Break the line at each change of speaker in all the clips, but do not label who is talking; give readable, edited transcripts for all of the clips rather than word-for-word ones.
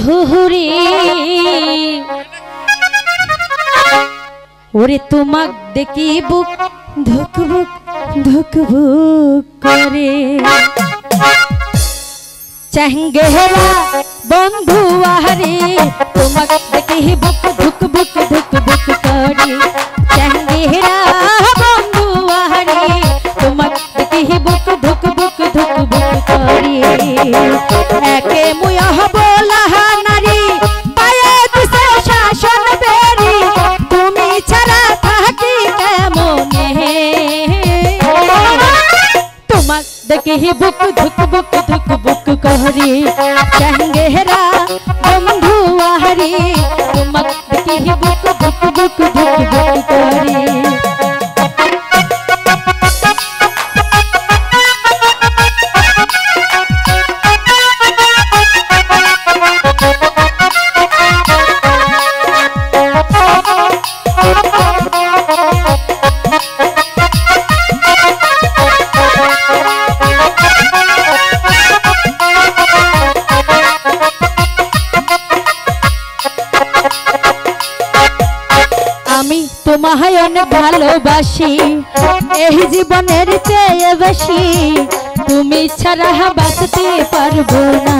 হুহুরি ওরে তোমাক দেখি বুক ধুকবুক ধুকবুক করে চাহেঙ্গেরা বন্ধু আহারে তোমাক দেখি বুক ধুকবুক ধুকবুক করে চাহেঙ্গেরা বন্ধু আহারে তোমাক দেখি বুক ধুকবুক ধুকবুক করে একে মুয়া বলা নারী পায়ে দিছে শাসন বেরি তুমি ছাড়া থাকি কেমনে তোমাক দেখি বুক ধুকবুক ধুকবুক করে চাহেঙ্গেরা বন্ধু আহারে তোমাক দেখি বুক ধুকবুক ধুকবুক করে তোমায় অনেক ভালোবাসি এই জীবনের চেয়ে বেশি তুমি ছাড়া বাঁচতে পারবো না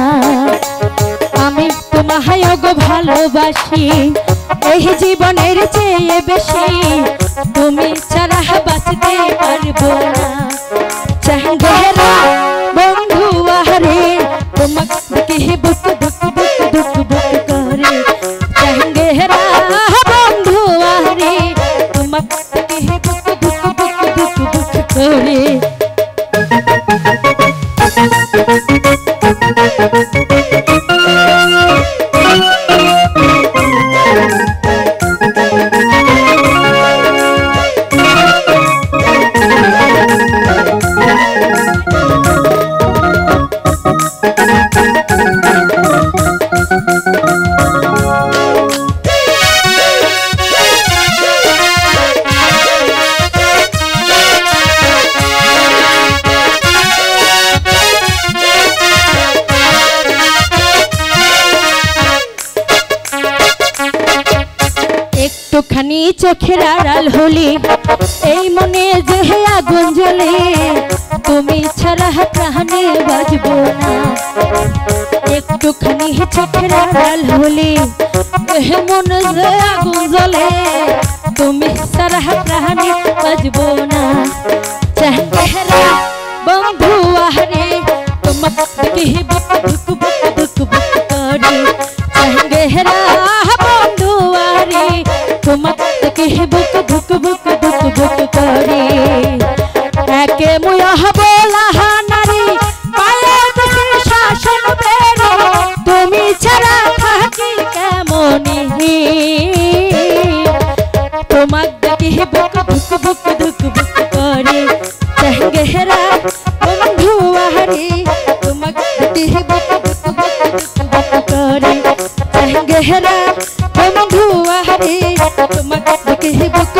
আমি তোমায় ভালোবাসি এই জীবনের চেয়ে বেশি তুমি ছাড়া বাঁচতে পারবো না চাহেঙ্গেরা বন্ধু আহারে তোমাক দেখি বুক ধুক বুক ধুক বুক করে চাহেঙ্গেরা বন্ধু আহারে তোমাক দেখি বুক ধুক বুক ধুক বুক করে একটুখানি চোখের আড়াল হলি এই মনে যে আগুন জ্বলে তুমি ছাড়া প্রাণে বাঁচবো না একটুখানি চোখের আড়াল হলি এই মনে যে আগুন জ্বলে তুমি ছাড়া প্রাণে বাঁচবো না চাহেঙ্গেরা বন্ধু আহারে তোমাক দেখি বুক ধুক বুক ধুক বুক করে চাহেঙ্গেরা বন্ধু আহারে তোমাক দেখি বুক ধুক বুক ধুক বুক করে একে মুয়া বলা নারী পায়ে দিছে শাসন বেরি তুমি ছাড়া থাকি কেমনে তোমাক দেখি বুক ধুক বুক ধুক বুক করে চাহেঙ্গেরা বন্ধু আহারে তোমাক দেখি বুক ধুক বুক ধুক বুক করে চাহেঙ্গেরা বন্ধু আহারে তোমাক দেখি বুক